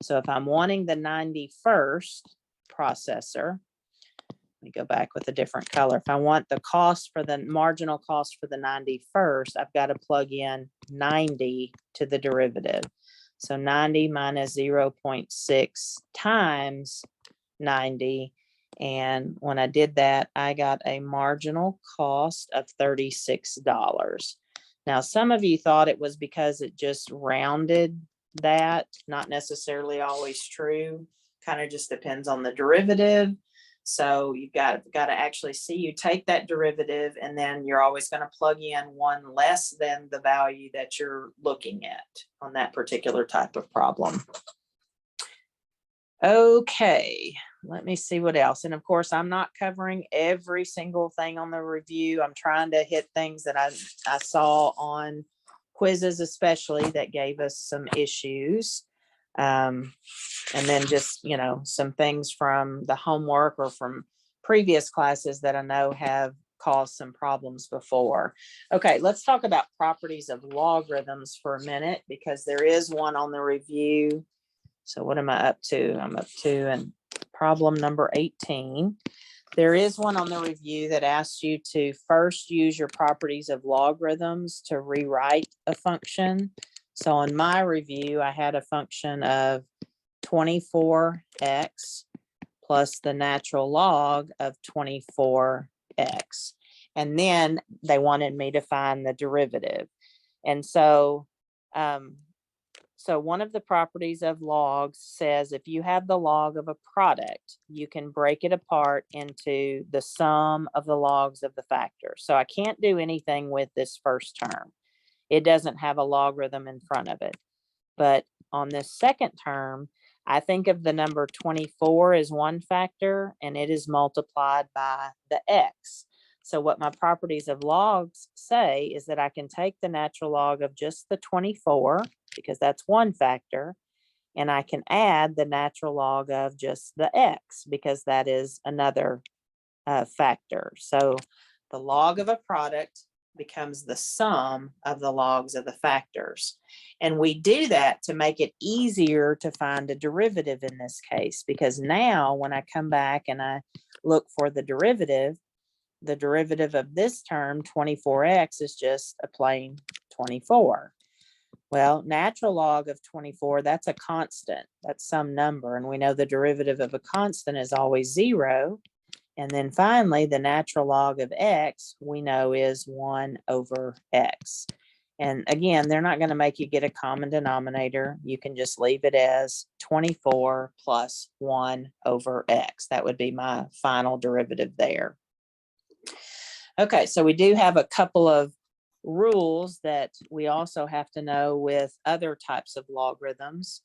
So if I'm wanting the 91st processor, let me go back with a different color. If I want the cost for the marginal cost for the 91st, I've got to plug in 90 to the derivative. So 90 minus 0.6 times 90. And when I did that, I got a marginal cost of $36. Now, some of you thought it was because it just rounded that. Not necessarily always true. Kind of just depends on the derivative. So you've got to actually see, you take that derivative, and then you're always going to plug in one less than the value that you're looking at on that particular type of problem. Okay, let me see what else. And of course, I'm not covering every single thing on the review. I'm trying to hit things that I saw on quizzes, especially, that gave us some issues. And then just, you know, some things from the homework or from previous classes that I know have caused some problems before. Okay, let's talk about properties of logarithms for a minute, because there is one on the review. So what am I up to? I'm up to and problem number 18. There is one on the review that asks you to first use your properties of logarithms to rewrite a function. So on my review, I had a function of 24x plus the natural log of 24x. And then they wanted me to find the derivative. And so, so one of the properties of logs says if you have the log of a product, you can break it apart into the sum of the logs of the factors. So I can't do anything with this first term. It doesn't have a logarithm in front of it. But on this second term, I think of the number 24 as one factor, and it is multiplied by the x. So what my properties of logs say is that I can take the natural log of just the 24, because that's one factor, and I can add the natural log of just the x, because that is another factor. So the log of a product becomes the sum of the logs of the factors. And we do that to make it easier to find a derivative in this case, because now when I come back and I look for the derivative of this term, 24x, is just a plain 24. Well, natural log of 24, that's a constant. That's some number. And we know the derivative of a constant is always 0. And then finally, the natural log of x, we know, is 1 over x. And again, they're not going to make you get a common denominator. You can just leave it as 24 plus 1 over x. That would be my final derivative there. Okay, so we do have a couple of rules that we also have to know with other types of logarithms.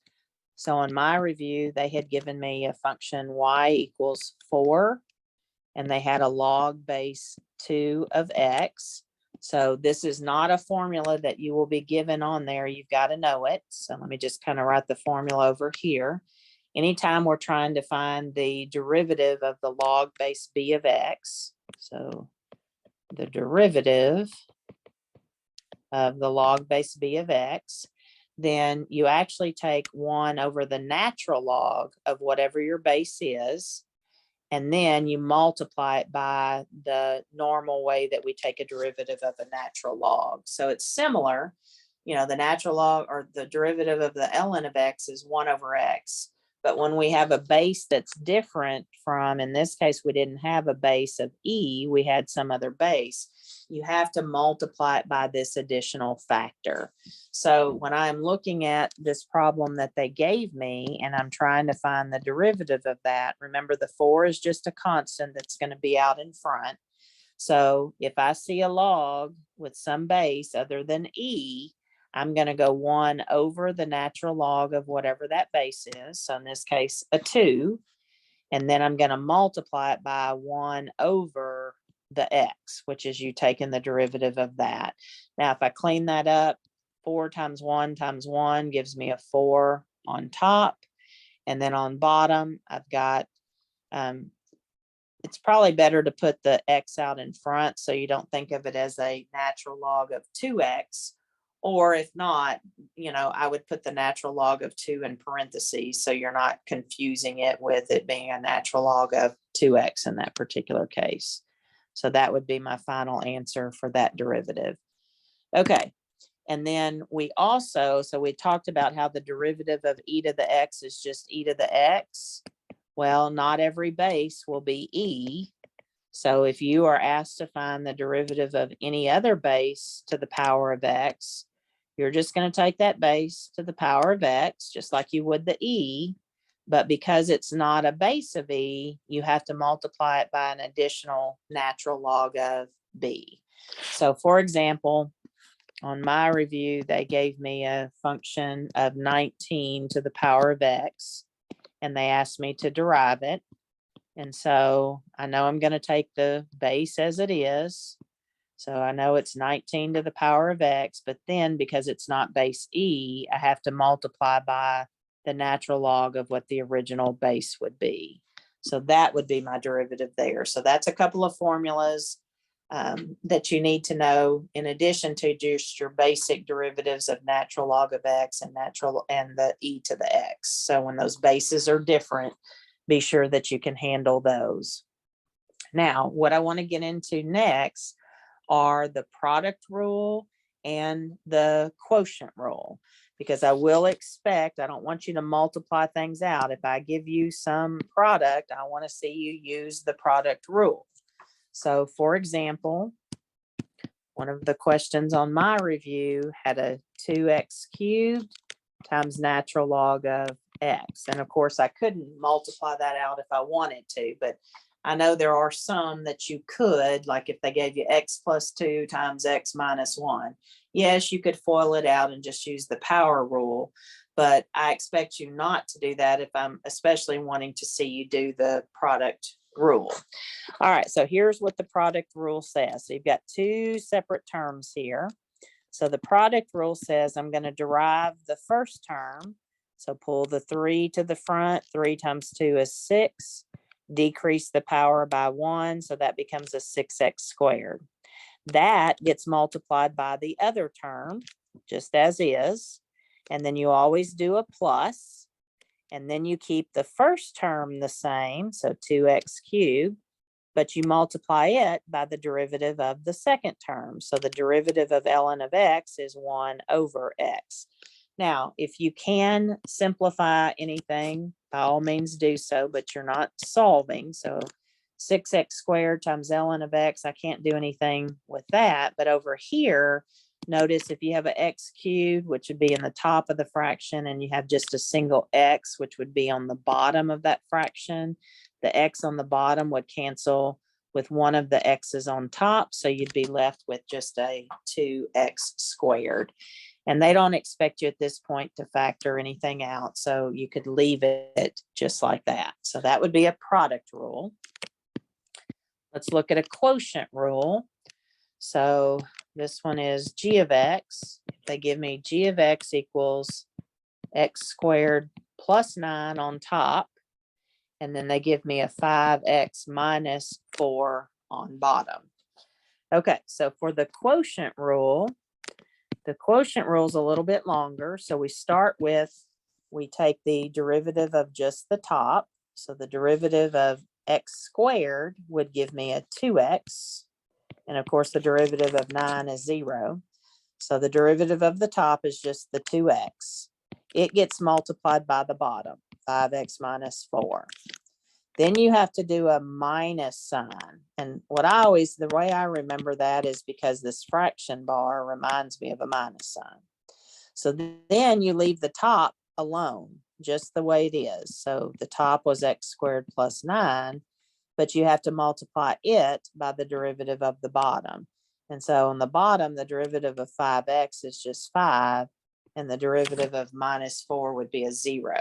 So on my review, they had given me a function y equals 4, and they had a log base 2 of x. So this is not a formula that you will be given on there. You've got to know it. So let me just kind of write the formula over here. Anytime we're trying to find the derivative of the log base b of x, so the derivative of the log base b of x, then you actually take 1 over the natural log of whatever your base is, and then you multiply it by the normal way that we take a derivative of a natural log. So it's similar, you know, the natural log or the derivative of the ln of x is 1 over x. But when we have a base that's different from, in this case, we didn't have a base of e, we had some other base, you have to multiply it by this additional factor. So when I'm looking at this problem that they gave me and I'm trying to find the derivative of that, remember the 4 is just a constant that's going to be out in front. So if I see a log with some base other than e, I'm going to go 1 over the natural log of whatever that base is. So in this case, a 2. And then I'm going to multiply it by 1 over the x, which is you taking the derivative of that. Now, if I clean that up, 4 times 1 times 1 gives me a 4 on top. And then on bottom, I've got, it's probably better to put the x out in front so you don't think of it as a natural log of 2x. Or if not, I would put the natural log of 2 in parentheses so you're not confusing it with it being a natural log of 2x in that particular case. So that would be my final answer for that derivative. Okay. And then we also, so we talked about how the derivative of e to the x is just e to the x. Well, not every base will be e. So if you are asked to find the derivative of any other base to the power of x, you're just going to take that base to the power of x, just like you would the e. But because it's not a base of e, you have to multiply it by an additional natural log of b. So for example, on my review, they gave me a function of 19 to the power of x, and they asked me to derive it. And so I know I'm going to take the base as it is. So I know it's 19 to the power of x, but then because it's not base e, I have to multiply by the natural log of what the original base would be. So that would be my derivative there. So that's a couple of formulas that you need to know in addition to just your basic derivatives of natural log of x and the e to the x. So when those bases are different, be sure that you can handle those. Now, what I want to get into next are the product rule and the quotient rule, because I will expect, I don't want you to multiply things out. If I give you some product, I want to see you use the product rule. So for example, one of the questions on my review had a 2x cubed times natural log of x. And of course, I couldn't multiply that out if I wanted to, but I know there are some that you could, like if they gave you x plus 2 times x minus 1. Yes, you could FOIL it out and just use the power rule, but I expect you not to do that if I'm especially wanting to see you do the product rule. All right, so here's what the product rule says. So you've got 2 separate terms here. So the product rule says I'm going to derive the first term. So pull the 3 to the front. 3 times 2 is 6. Decrease the power by 1. So that becomes a 6x squared. That gets multiplied by the other term, just as is. And then you always do a plus. And then you keep the first term the same, so 2x cubed, but you multiply it by the derivative of the second term. So the derivative of ln of x is 1 over x. Now, if you can simplify anything, by all means do so, but you're not solving. So 6x squared times ln of x, I can't do anything with that. But over here, notice if you have an x cubed, which would be in the top of the fraction, and you have just a single x, which would be on the bottom of that fraction, the x on the bottom would cancel with one of the x's on top. So you'd be left with just a 2x squared. And they don't expect you at this point to factor anything out. So you could leave it just like that. So that would be a product rule. Let's look at a quotient rule. So this one is g of x. If they give me g of x equals x squared plus 9 on top, and then they give me a 5x minus 4 on bottom. Okay, so for the quotient rule is a little bit longer. So we start with, we take the derivative of just the top. So the derivative of x squared would give me a 2x. And of course, the derivative of 9 is 0. So the derivative of the top is just the 2x. It gets multiplied by the bottom, 5x minus 4. Then you have to do a minus sign. And the way I remember that is because this fraction bar reminds me of a minus sign. So then you leave the top alone, just the way it is. So the top was x squared plus 9, but you have to multiply it by the derivative of the bottom. And so on the bottom, the derivative of 5x is just 5, and the derivative of minus 4 would be a 0.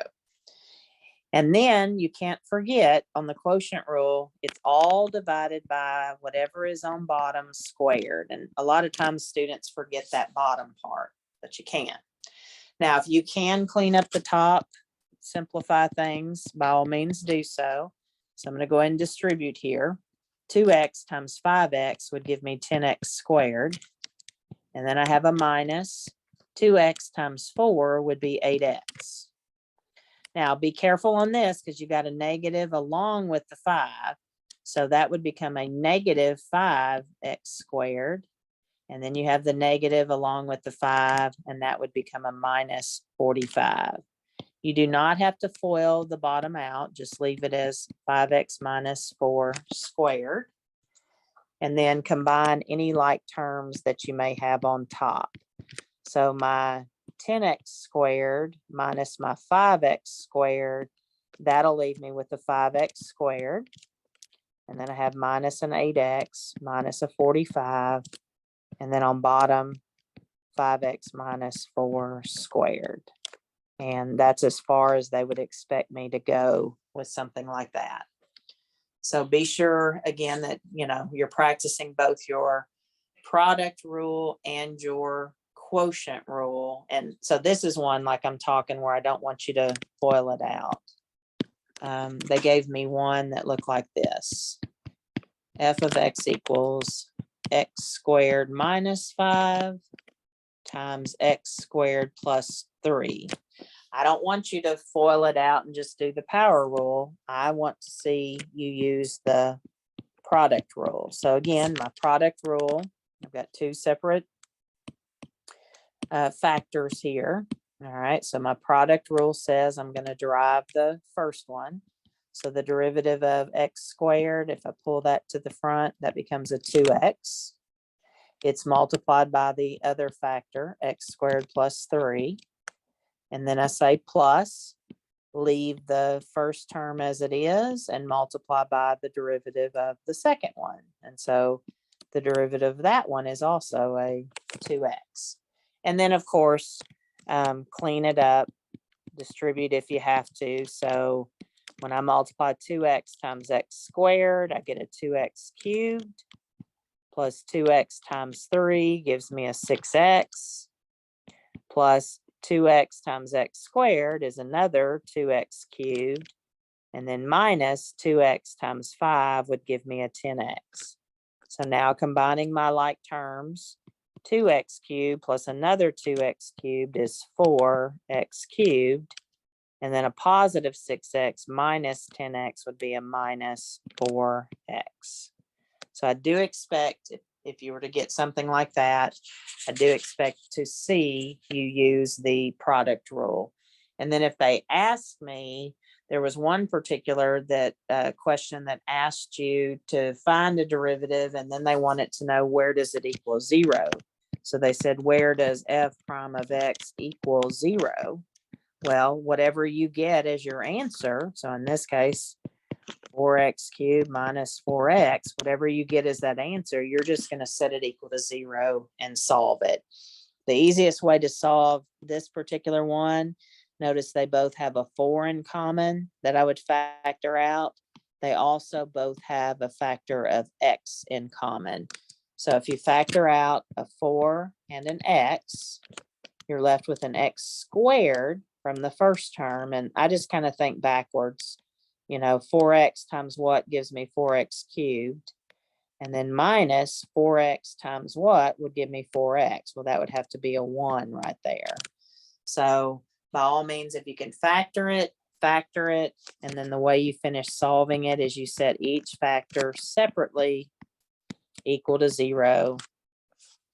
And then you can't forget on the quotient rule, it's all divided by whatever is on bottom squared. And a lot of times students forget that bottom part, but you can't. Now, if you can clean up the top, simplify things, by all means do so. So I'm going to go ahead and distribute here. 2x times 5x would give me 10x squared. And then I have a minus. 2x times 4 would be 8x. Now be careful on this because you got a negative along with the 5. So that would become a negative 5x squared. And then you have the negative along with the 5, and that would become a minus 45. You do not have to FOIL the bottom out, just leave it as 5x minus 4 squared. And then combine any like terms that you may have on top. So my 10x squared minus my 5x squared, that'll leave me with the 5x squared. And then I have minus an 8x minus a 45. And then on bottom, 5x minus 4 squared. And that's as far as they would expect me to go with something like that. So be sure, again, that you're practicing both your product rule and your quotient rule. And so this is one like I'm talking where I don't want you to FOIL it out. They gave me one that looked like this. F of x equals x squared minus 5 times x squared plus 3. I don't want you to FOIL it out and just do the power rule. I want to see you use the product rule. So again, my product rule, I've got two separate factors here. All right, so my product rule says I'm going to derive the first one. So the derivative of x squared, if I pull that to the front, that becomes a 2x. It's multiplied by the other factor, x squared plus 3. And then I say plus, leave the first term as it is, and multiply by the derivative of the second one. And so the derivative of that one is also a 2x. And then, of course, clean it up, distribute if you have to. So when I multiply 2x times x squared, I get a 2x cubed plus 2x times 3 gives me a 6x plus 2x times x squared is another 2x cubed. And then minus 2x times 5 would give me a 10x. So now combining my like terms, 2x cubed plus another 2x cubed is 4x cubed. And then a positive 6x minus 10x would be a minus 4x. So I do expect, if you were to get something like that, I do expect to see you use the product rule. And then if they ask me, there was one particular question that asked you to find a derivative, and then they wanted to know where does it equal 0. So they said, where does f prime of x equal 0? Well, whatever you get as your answer, so in this case, 4x cubed minus 4x, whatever you get as that answer, you're just going to set it equal to 0 and solve it. The easiest way to solve this particular one, notice they both have a 4 in common that I would factor out. They also both have a factor of x in common. So if you factor out a 4 and an x, you're left with an x squared from the first term. And I just kind of think backwards. 4x times what gives me 4x cubed? And then minus 4x times what would give me 4x? Well, that would have to be a 1 right there. So by all means, if you can factor it. And then the way you finish solving it is you set each factor separately equal to 0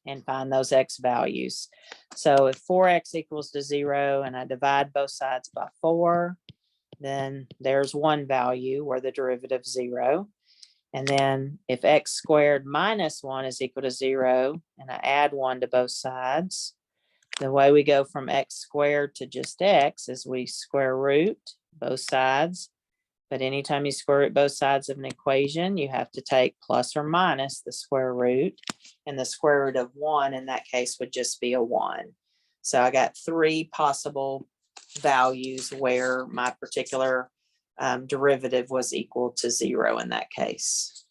and find those x values. So if 4x equals to 0 and I divide both sides by 4, then there's one value where the derivative 0. And then if x squared minus 1 is equal to 0, and I add 1 to both sides, the way we go from x squared to just x is we square root both sides, But anytime you square root both sides of an equation, you have to take plus or minus the square root. And the square root of 1 in that case would just be a 1. So I got 3 possible values where my particular derivative was equal to 0 in that case.